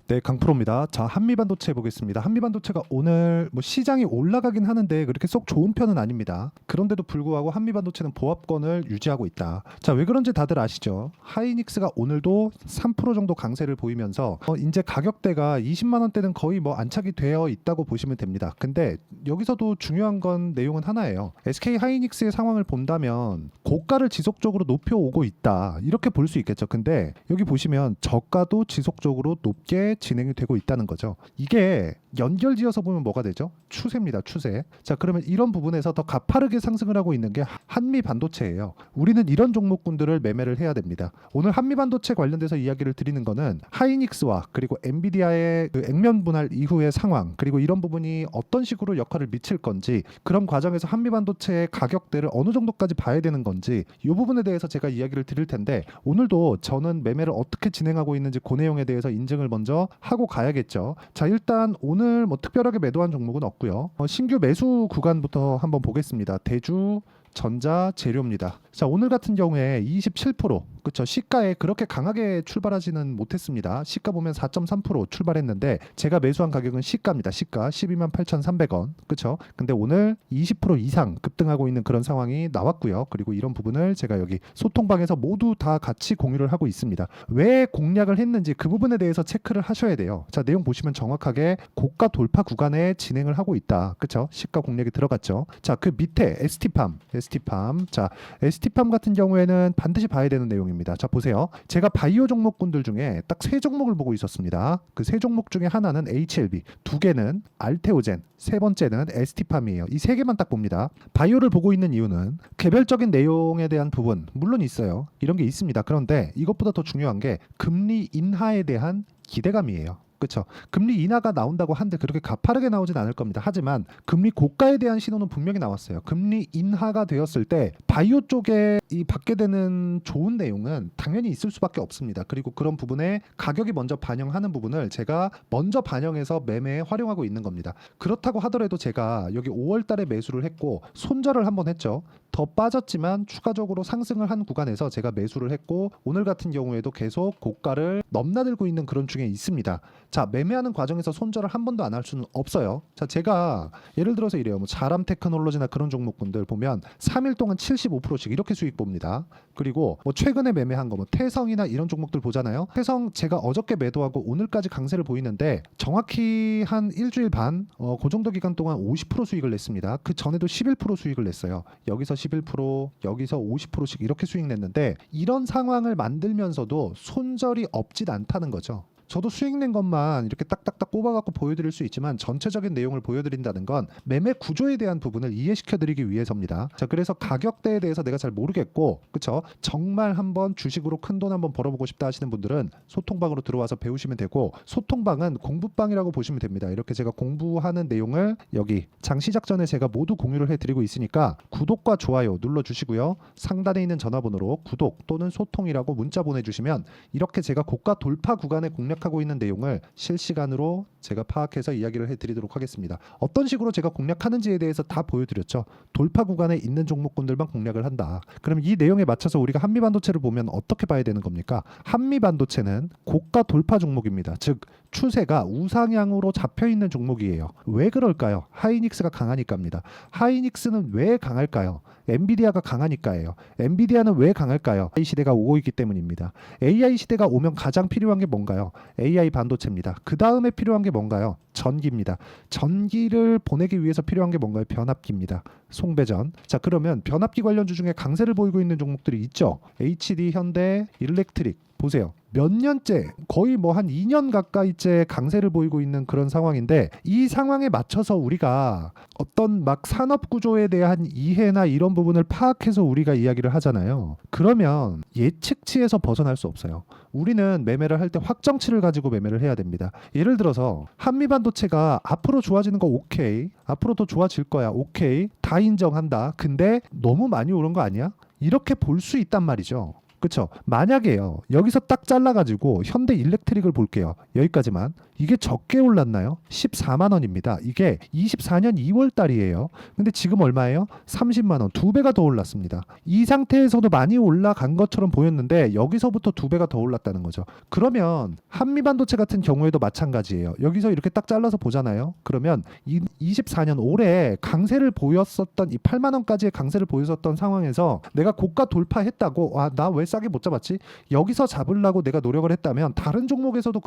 네, 강프로입니다. 자, 한미반도체 보겠습니다. 한미반도체가 오늘 시장이 올라가긴 하는데 그렇게 쏙 좋은 편은 아닙니다. 그런데도 불구하고 한미반도체는 보합권을 유지하고 있다. 자, 왜 그런지 다들 아시죠? 하이닉스가 오늘도 3% 정도 강세를 보이면서 이제 가격대가 20만 원대는 거의 안착이 되어 있다고 보시면 됩니다. 근데 여기서도 중요한 건 내용은 하나예요. SK 하이닉스의 상황을 본다면 고가를 지속적으로 높여오고 있다. 이렇게 볼 수 있겠죠. 근데 여기 보시면 저가도 지속적으로 높게 진행이 되고 있다는 거죠. 이게 연결지어서 보면 뭐가 되죠? 추세입니다. 추세. 자, 그러면 이런 부분에서 더 가파르게 상승을 하고 있는 게 한미 반도체예요. 우리는 이런 종목군들을 매매를 해야 됩니다. 오늘 한미 반도체 관련돼서 이야기를 드리는 거는 하이닉스와 그리고 엔비디아의 그 액면 분할 이후의 상황, 그리고 이런 부분이 어떤 식으로 역할을 미칠 건지, 그런 과정에서 한미 반도체의 가격대를 어느 정도까지 봐야 되는 건지, 이 부분에 대해서 제가 이야기를 드릴 텐데, 오늘도 저는 매매를 어떻게 진행하고 있는지 그 내용에 대해서 인증을 먼저 하고 가야겠죠. 자, 일단 오늘 특별하게 매도한 종목은 없고요. 신규 매수 구간부터 한번 보겠습니다. 대주 전자 재료입니다. 자, 오늘 같은 경우에 27%, 그쵸, 시가에 그렇게 강하게 출발하지는 못했습니다. 시가 보면 4.3% 출발했는데 제가 매수한 가격은 시가입니다. 시가 12만 8,300원, 그쵸. 근데 오늘 20% 이상 급등하고 있는 그런 상황이 나왔고요. 그리고 이런 부분을 제가 여기 소통방에서 모두 다 같이 공유를 하고 있습니다. 왜 공략을 했는지 그 부분에 대해서 체크를 하셔야 돼요. 자, 내용 보시면 정확하게 고가 돌파 구간에 진행을 하고 있다, 그쵸. 시가 공략이 들어갔죠. 자, 그 밑에 ST팜. 자, ST팜 같은 경우에는 반드시 봐야 되는 내용입니다. 자, 보세요. 제가 바이오 종목군들 중에 딱 세 종목을 보고 있었습니다. 그 세 종목 중에 하나는 HLB, 두 개는 알테오젠, 세 번째는 ST팜이에요. 이 세 개만 딱 봅니다. 바이오를 보고 있는 이유는 개별적인 내용에 대한 부분 물론 있어요. 이런 게 있습니다. 그런데 이것보다 더 중요한 게 금리 인하에 대한 기대감이에요. 그렇죠. 금리 인하가 나온다고 한데 그렇게 가파르게 나오진 않을 겁니다. 하지만 금리 고가에 대한 신호는 분명히 나왔어요. 금리 인하가 되었을 때 바이오 쪽에 이 받게 되는 좋은 내용은 당연히 있을 수밖에 없습니다. 그리고 그런 부분에 가격이 먼저 반영하는 부분을 제가 먼저 반영해서 매매에 활용하고 있는 겁니다. 그렇다고 하더라도 제가 여기 5월 달에 매수를 했고 손절을 한번 했죠. 더 빠졌지만 추가적으로 상승을 한 구간에서 제가 매수를 했고 오늘 같은 경우에도 계속 고가를 넘나들고 있는 그런 중에 있습니다. 자, 매매하는 과정에서 손절을 한 번도 안 할 수는 없어요. 자, 제가 예를 들어서 이래요. 자람 테크놀로지나 그런 종목군들 보면 3일 동안 75%씩 이렇게 수익 봅니다. 그리고 최근에 매매한 거 태성이나 이런 종목들 보잖아요. 태성 제가 어저께 매도하고 오늘까지 강세를 보이는데 정확히 한 일주일 반, 그 정도 기간 동안 50% 수익을 냈습니다. 그 전에도 11% 수익을 냈어요. 여기서 11%, 여기서 50%씩 이렇게 수익 냈는데 이런 상황을 만들면서도 손절이 없진 않다는 거죠. 저도 수익 낸 것만 이렇게 딱딱딱 꼽아갖고 보여드릴 수 있지만 전체적인 내용을 보여드린다는 건 매매 구조에 대한 부분을 이해시켜드리기 위해서입니다. 자, 그래서 가격대에 대해서 내가 잘 모르겠고, 그쵸? 정말 한번 주식으로 큰 돈 한번 벌어보고 싶다 하시는 분들은 소통방으로 들어와서 배우시면 되고, 소통방은 공부방이라고 보시면 됩니다. 이렇게 제가 공부하는 내용을 여기 장 시작 전에 제가 모두 공유를 해드리고 있으니까 구독과 좋아요 눌러주시고요. 상단에 있는 전화번호로 구독 또는 소통이라고 문자 보내주시면 이렇게 제가 고가 돌파 구간에 공략하고 있는 내용을 실시간으로 제가 파악해서 이야기를 해드리도록 하겠습니다. 어떤 식으로 제가 공략하는지에 대해서 다 보여드렸죠. 돌파 구간에 있는 종목군들만 공략을 한다. 그럼 이 내용에 맞춰서 우리가 한미반도체를 보면 어떻게 봐야 되는 겁니까? 한미반도체는 고가 돌파 종목입니다. 즉 추세가 우상향으로 잡혀있는 종목이에요. 왜 그럴까요? 하이닉스가 강하니까입니다. 하이닉스는 왜 강할까요? 엔비디아가 강하니까예요. 엔비디아는 왜 강할까요? AI 시대가 오고 있기 때문입니다. AI 시대가 오면 가장 필요한 게 뭔가요? AI 반도체입니다. 그 다음에 필요한 게 뭔가요? 전기입니다. 전기를 보내기 위해서 필요한 게 뭔가요? 변압기입니다. 송배전. 자, 그러면 변압기 관련주 중에 강세를 보이고 있는 종목들이 있죠. HD, 현대, 일렉트릭. 보세요. 몇 년째, 거의 한 2년 가까이째 강세를 보이고 있는 그런 상황인데, 이 상황에 맞춰서 우리가 어떤 산업 구조에 대한 이해나 이런 부분을 파악해서 우리가 이야기를 하잖아요. 그러면 예측치에서 벗어날 수 없어요. 우리는 매매를 할 때 확정치를 가지고 매매를 해야 됩니다. 예를 들어서 한미반도체가 앞으로 좋아지는 거 오케이, 앞으로 더 좋아질 거야, 오케이, 다 인정한다. 근데 너무 많이 오른 거 아니야? 이렇게 볼 수 있단 말이죠. 그쵸? 만약에요, 여기서 딱 잘라가지고 현대 일렉트릭을 볼게요. 여기까지만. 이게 적게 올랐나요? 14만 원입니다. 이게 24년 2월 달이에요. 근데 지금 얼마예요? 30만 원. 2배가 더 올랐습니다. 이 상태에서도 많이 올라간 것처럼 보였는데 여기서부터 2배가 더 올랐다는 거죠. 그러면 한미반도체 같은 경우에도 마찬가지예요. 여기서 이렇게 딱 잘라서 보잖아요. 그러면 24년 올해 강세를 보였었던 이 8만 원까지의 강세를 보였었던 상황에서 내가 고가 돌파했다고 나 왜 싸게 못 잡았지? 여기서 잡으려고 내가 노력을 했다면 다른 종목에서도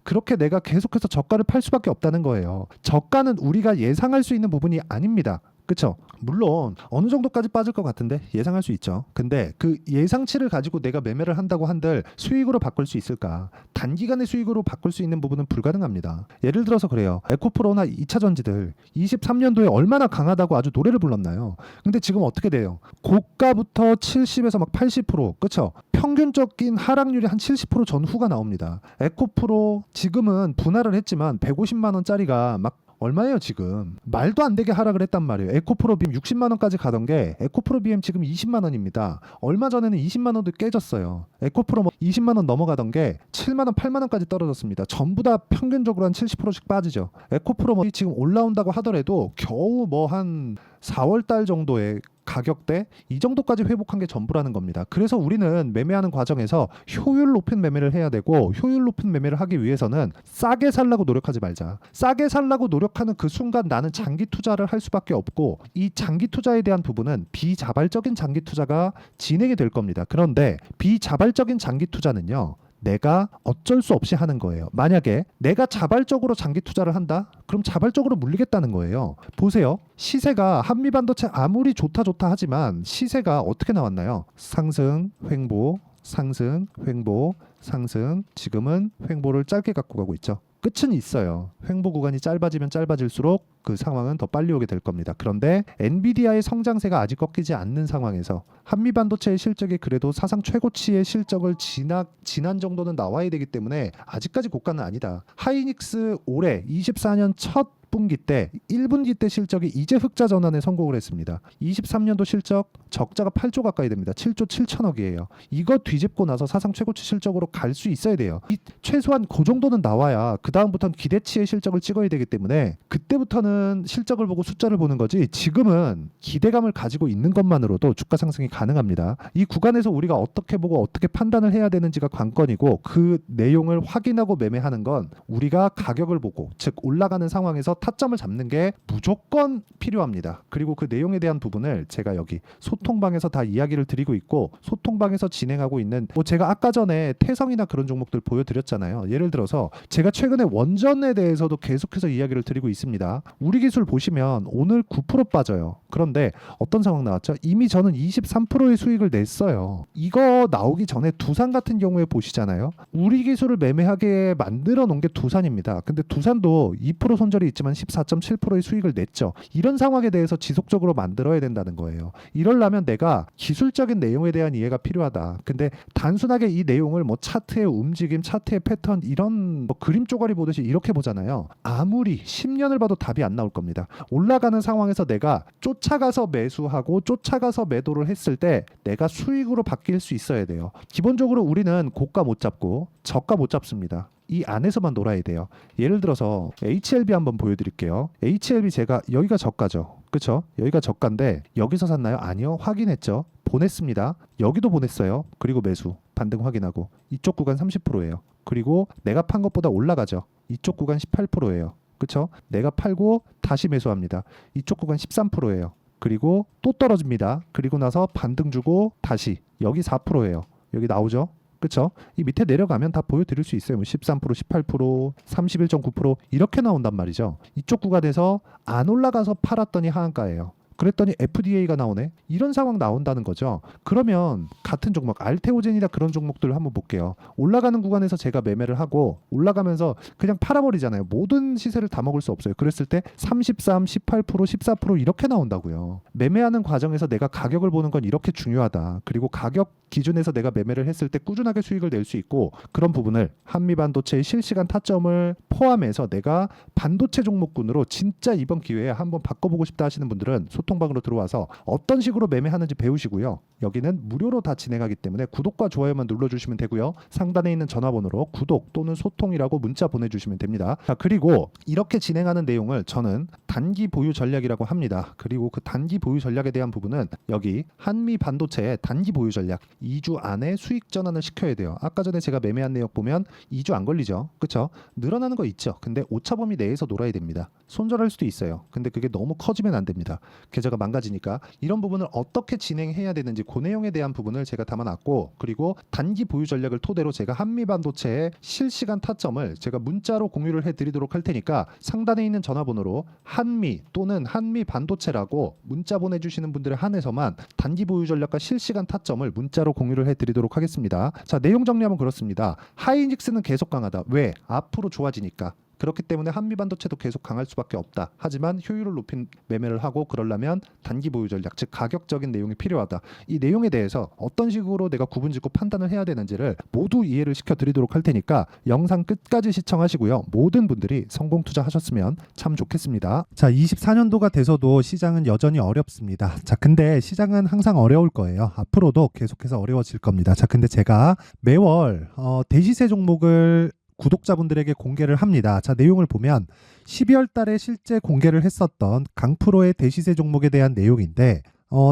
그렇게 내가 계속해서 저가를 팔 수밖에 없다는 거예요. 저가는 우리가 예상할 수 있는 부분이 아닙니다. 그쵸? 물론 어느 정도까지 빠질 것 같은데 예상할 수 있죠. 근데 그 예상치를 가지고 내가 매매를 한다고 한들 수익으로 바꿀 수 있을까? 단기간의 수익으로 바꿀 수 있는 부분은 불가능합니다. 예를 들어서 그래요. 에코프로나 2차전지들 23년도에 얼마나 강하다고 아주 노래를 불렀나요? 근데 지금 어떻게 돼요? 고가부터 70에서 막 80%, 그쵸? 평균적인 하락률이 한 70% 전후가 나옵니다. 에코프로 지금은 분할을 했지만 150만 원짜리가 막 얼마예요 지금? 말도 안 되게 하락을 했단 말이에요. 에코프로 BM 60만 원까지 가던 게 에코프로 BM 지금 20만 원입니다. 얼마 전에는 20만 원도 깨졌어요. 에코프로 20만 원 넘어가던 게 7만 원, 8만 원까지 떨어졌습니다. 전부 다 평균적으로 한 70%씩 빠지죠. 에코프로 지금 올라온다고 하더라도 겨우 한 4월 달 정도의 가격대 이 정도까지 회복한 게 전부라는 겁니다. 그래서 우리는 매매하는 과정에서 효율 높은 매매를 해야 되고 효율 높은 매매를 하기 위해서는 싸게 살라고 노력하지 말자. 싸게 살라고 노력하는 그 순간 나는 장기 투자를 할 수밖에 없고 이 장기 투자에 대한 부분은 비자발적인 장기 투자가 진행이 될 겁니다. 그런데 비자발적인 장기 투자는요. 내가 어쩔 수 없이 하는 거예요. 만약에 내가 자발적으로 장기 투자를 한다? 그럼 자발적으로 물리겠다는 거예요. 보세요. 시세가 한미반도체 아무리 좋다 하지만 시세가 어떻게 나왔나요? 상승, 횡보, 상승, 횡보, 상승. 지금은 횡보를 짧게 갖고 가고 있죠. 끝은 있어요. 횡보 구간이 짧아지면 짧아질수록 그 상황은 더 빨리 오게 될 겁니다. 그런데 엔비디아의 성장세가 아직 꺾이지 않는 상황에서 한미반도체의 실적이 그래도 사상 최고치의 실적을 지난 정도는 나와야 되기 때문에 아직까지 고가는 아니다. 하이닉스 올해 24년 첫 분기 때 1분기 때 실적이 이제 흑자 전환에 성공을 했습니다. 23년도 실적 적자가 8조 가까이 됩니다. 7조 7천억이에요. 이거 뒤집고 나서 사상 최고치 실적으로 갈 수 있어야 돼요. 최소한 그 정도는 나와야 그 다음부터는 기대치의 실적을 찍어야 되기 때문에 그때부터는 실적을 보고 숫자를 보는 거지 지금은 기대감을 가지고 있는 것만으로도 주가 상승이 가능합니다. 이 구간에서 우리가 어떻게 보고 어떻게 판단을 해야 되는지가 관건이고 그 내용을 확인하고 매매하는 건 우리가 가격을 보고 즉 올라가는 상황에서 타점을 잡는 게 무조건 필요합니다. 그리고 그 내용에 대한 부분을 제가 여기 소통방에서 다 이야기를 드리고 있고 소통방에서 진행하고 있는 제가 아까 전에 태성이나 그런 종목들 보여드렸잖아요. 예를 들어서 제가 최근에 원전에 대해서도 계속해서 이야기를 드리고 있습니다. 우리 기술 보시면 오늘 9% 빠져요. 그런데 어떤 상황 나왔죠? 이미 저는 23%의 수익을 냈어요. 이거 나오기 전에 두산 같은 경우에 보시잖아요. 우리 기술을 매매하게 만들어 놓은 게 두산입니다. 근데 두산도 2% 손절이 있지만 14.7%의 수익을 냈죠. 이런 상황에 대해서 지속적으로 만들어야 된다는 거예요. 이러려면 내가 기술적인 내용에 대한 이해가 필요하다. 근데 단순하게 이 내용을 차트의 움직임, 차트의 패턴 이런 그림 쪼가리 보듯이 이렇게 보잖아요. 아무리 10년을 봐도 답이 안 나올 겁니다. 올라가는 상황에서 내가 쫓아가서 매수하고 쫓아가서 매도를 했을 때 내가 수익으로 바뀔 수 있어야 돼요. 기본적으로 우리는 고가 못 잡고 저가 못 잡습니다. 이 안에서만 놀아야 돼요. 예를 들어서 HLB 한번 보여드릴게요. HLB 제가 여기가 저가죠. 그쵸? 여기가 저가인데 여기서 샀나요? 아니요. 확인했죠. 보냈습니다. 여기도 보냈어요. 그리고 매수. 반등 확인하고. 이쪽 구간 30%예요. 그리고 내가 판 것보다 올라가죠. 이쪽 구간 18%예요. 그쵸? 내가 팔고 다시 매수합니다. 이쪽 구간 13%예요. 그리고 또 떨어집니다. 그리고 나서 반등 주고 다시 여기 4%예요. 여기 나오죠? 그렇죠? 이 밑에 내려가면 다 보여드릴 수 있어요. 13%, 18%, 31.9% 이렇게 나온단 말이죠. 이쪽 구간에서 안 올라가서 팔았더니 하한가예요. 그랬더니 FDA가 나오네. 이런 상황 나온다는 거죠. 그러면 같은 종목 알테오젠이나 그런 종목들을 한번 볼게요. 올라가는 구간에서 제가 매매를 하고 올라가면서 그냥 팔아버리잖아요. 모든 시세를 다 먹을 수 없어요. 그랬을 때 33, 18%, 14% 이렇게 나온다고요. 매매하는 과정에서 내가 가격을 보는 건 이렇게 중요하다. 그리고 가격 기준에서 내가 매매를 했을 때 꾸준하게 수익을 낼 수 있고 그런 부분을 한미반도체의 실시간 타점을 포함해서 내가 반도체 종목군으로 진짜 이번 기회에 한번 바꿔보고 싶다 하시는 분들은 소통 소통방으로 들어와서 어떤 식으로 매매하는지 배우시고요. 여기는 무료로 다 진행하기 때문에 구독과 좋아요만 눌러주시면 되고요. 상단에 있는 전화번호로 구독 또는 소통이라고 문자 보내주시면 됩니다. 자, 그리고 이렇게 진행하는 내용을 저는 단기 보유 전략이라고 합니다. 그리고 그 단기 보유 전략에 대한 부분은 여기 한미 반도체의 단기 보유 전략 2주 안에 수익 전환을 시켜야 돼요. 아까 전에 제가 매매한 내역 보면 2주 안 걸리죠. 그렇죠? 늘어나는 거 있죠. 근데 오차 범위 내에서 놀아야 됩니다. 손절할 수도 있어요. 근데 그게 너무 커지면 안 됩니다. 계좌가 망가지니까. 이런 부분을 어떻게 진행해야 되는지 그 내용에 대한 부분을 제가 담아놨고, 그리고 단기 보유 전략을 토대로 제가 한미 반도체의 실시간 타점을 제가 문자로 공유를 해드리도록 할 테니까 상단에 있는 전화번호로 한미 또는 한미 반도체라고 문자 보내주시는 분들에 한해서만 단기 보유 전략과 실시간 타점을 문자로 공유를 해드리도록 하겠습니다. 자, 내용 정리하면 그렇습니다. 하이닉스는 계속 강하다. 왜? 앞으로 좋아지니까. 그렇기 때문에 한미반도체도 계속 강할 수밖에 없다. 하지만 효율을 높인 매매를 하고 그러려면 단기 보유 전략, 즉 가격적인 내용이 필요하다. 이 내용에 대해서 어떤 식으로 내가 구분짓고 판단을 해야 되는지를 모두 이해를 시켜드리도록 할 테니까 영상 끝까지 시청하시고요. 모든 분들이 성공 투자하셨으면 참 좋겠습니다. 자, 24년도가 돼서도 시장은 여전히 어렵습니다. 자, 근데 시장은 항상 어려울 거예요. 앞으로도 계속해서 어려워질 겁니다. 자, 근데 제가 매월 대시세 종목을 구독자분들에게 공개를 합니다. 자, 내용을 보면 12월 달에 실제 공개를 했었던 강프로의 대시세 종목에 대한 내용인데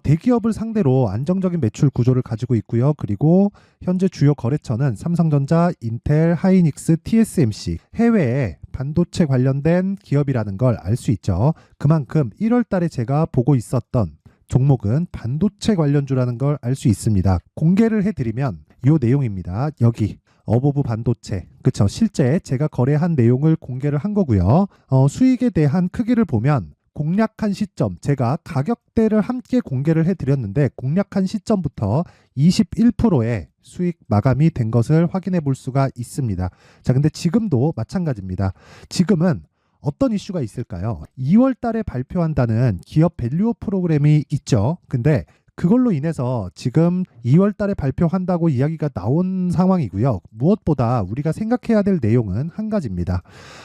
대기업을 상대로 안정적인 매출 구조를 가지고 있고요. 그리고 현재 주요 거래처는 삼성전자, 인텔, 하이닉스, TSMC, 해외에 반도체 관련된 기업이라는 걸 알 수 있죠. 그만큼 1월 달에 제가 보고 있었던 종목은 반도체 관련주라는 걸 알 수 있습니다. 공개를 해드리면 이 내용입니다. 여기 어보브 반도체, 그쵸? 실제 제가 거래한 내용을 공개를 한 거고요. 수익에 대한 크기를 보면 공략한 시점, 제가 가격대를 함께 공개를 해드렸는데 공략한 시점부터 21%의 수익 마감이 된 것을 확인해 볼 수가 있습니다. 자, 근데 지금도 마찬가지입니다. 지금은 어떤 이슈가 있을까요? 2월 달에 발표한다는 기업 밸류업 프로그램이 있죠. 근데 그걸로 인해서 지금 2월 달에 발표한다고 이야기가 나온 상황이고요. 무엇보다 우리가 생각해야 될 내용은 한 가지입니다.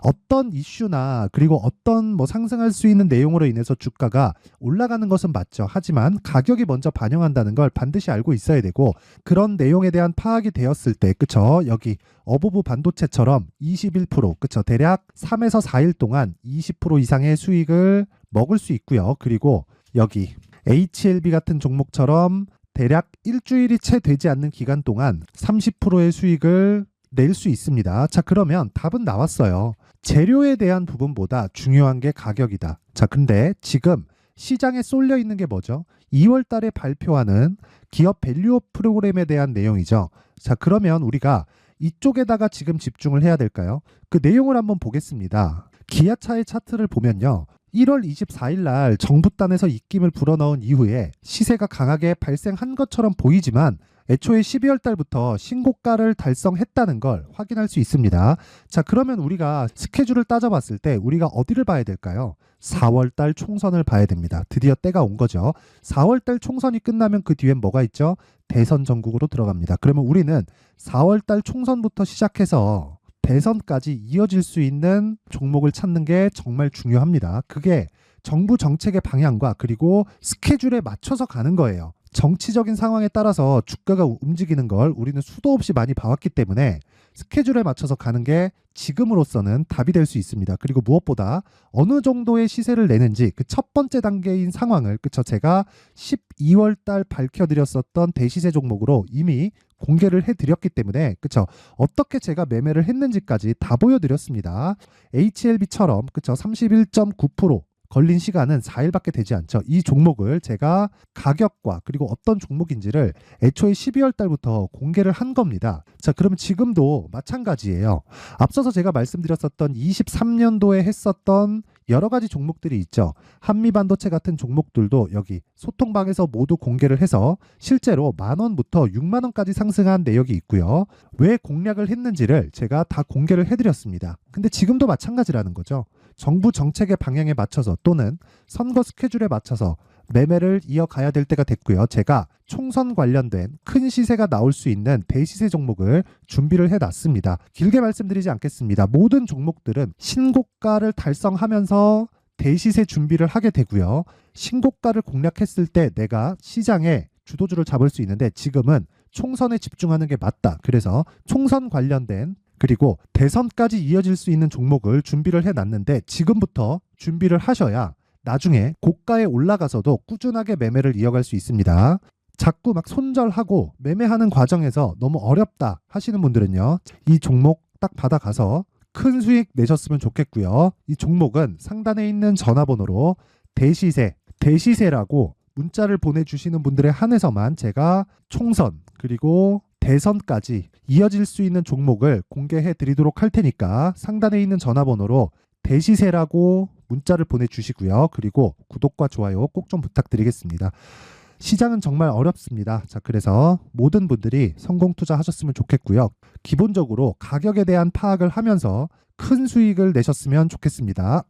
어떤 이슈나 그리고 어떤 상승할 수 있는 내용으로 인해서 주가가 올라가는 것은 맞죠. 하지만 가격이 먼저 반영한다는 걸 반드시 알고 있어야 되고, 그런 내용에 대한 파악이 되었을 때, 그쵸? 여기 어보브 반도체처럼 21%, 그쵸? 대략 3에서 4일 동안 20% 이상의 수익을 먹을 수 있고요. 그리고 여기 HLB 같은 종목처럼 대략 일주일이 채 되지 않는 기간 동안 30%의 수익을 낼 수 있습니다. 자, 그러면 답은 나왔어요. 재료에 대한 부분보다 중요한 게 가격이다. 자, 근데 지금 시장에 쏠려 있는 게 뭐죠? 2월 달에 발표하는 기업 밸류업 프로그램에 대한 내용이죠. 자, 그러면 우리가 이쪽에다가 지금 집중을 해야 될까요? 그 내용을 한번 보겠습니다. 기아차의 차트를 보면요. 1월 24일 날 정부단에서 입김을 불어넣은 이후에 시세가 강하게 발생한 것처럼 보이지만 애초에 12월 달부터 신고가를 달성했다는 걸 확인할 수 있습니다. 자, 그러면 우리가 스케줄을 따져봤을 때 우리가 어디를 봐야 될까요? 4월 달 총선을 봐야 됩니다. 드디어 때가 온 거죠. 4월 달 총선이 끝나면 그 뒤엔 뭐가 있죠? 대선 전국으로 들어갑니다. 그러면 우리는 4월 달 총선부터 시작해서 대선까지 이어질 수 있는 종목을 찾는 게 정말 중요합니다. 그게 정부 정책의 방향과 그리고 스케줄에 맞춰서 가는 거예요. 정치적인 상황에 따라서 주가가 움직이는 걸 우리는 수도 없이 많이 봐왔기 때문에 스케줄에 맞춰서 가는 게 지금으로서는 답이 될 수 있습니다. 그리고 무엇보다 어느 정도의 시세를 내는지 그 첫 번째 단계인 상황을, 그쵸? 제가 12월 달 밝혀드렸었던 대시세 종목으로 이미 공개를 해드렸기 때문에, 그쵸? 어떻게 제가 매매를 했는지까지 다 보여드렸습니다. HLB처럼, 그쵸? 31.9% 걸린 시간은 4일밖에 되지 않죠. 이 종목을 제가 가격과 그리고 어떤 종목인지를 애초에 12월 달부터 공개를 한 겁니다. 자, 그러면 지금도 마찬가지예요. 앞서서 제가 말씀드렸었던 23년도에 했었던 여러 가지 종목들이 있죠. 한미반도체 같은 종목들도 여기 소통방에서 모두 공개를 해서 실제로 10,000원부터 60,000원까지 상승한 내역이 있고요. 왜 공략을 했는지를 제가 다 공개를 해드렸습니다. 근데 지금도 마찬가지라는 거죠. 정부 정책의 방향에 맞춰서 또는 선거 스케줄에 맞춰서 매매를 이어가야 될 때가 됐고요. 제가 총선 관련된 큰 시세가 나올 수 있는 대시세 종목을 준비를 해놨습니다. 길게 말씀드리지 않겠습니다. 모든 종목들은 신고가를 달성하면서 대시세 준비를 하게 되고요. 신고가를 공략했을 때 내가 시장에 주도주를 잡을 수 있는데 지금은 총선에 집중하는 게 맞다. 그래서 총선 관련된 그리고 대선까지 이어질 수 있는 종목을 준비를 해놨는데 지금부터 준비를 하셔야 나중에 고가에 올라가서도 꾸준하게 매매를 이어갈 수 있습니다. 자꾸 막 손절하고 매매하는 과정에서 너무 어렵다 하시는 분들은요. 이 종목 딱 받아가서 큰 수익 내셨으면 좋겠고요. 이 종목은 상단에 있는 전화번호로 대시세라고 문자를 보내주시는 분들에 한해서만 제가 총선 그리고 대선까지 이어질 수 있는 종목을 공개해 드리도록 할 테니까 상단에 있는 전화번호로 대시세라고 문자를 보내주시고요. 그리고 구독과 좋아요 꼭 좀 부탁드리겠습니다. 시장은 정말 어렵습니다. 자, 그래서 모든 분들이 성공 투자하셨으면 좋겠고요. 기본적으로 가격에 대한 파악을 하면서 큰 수익을 내셨으면 좋겠습니다.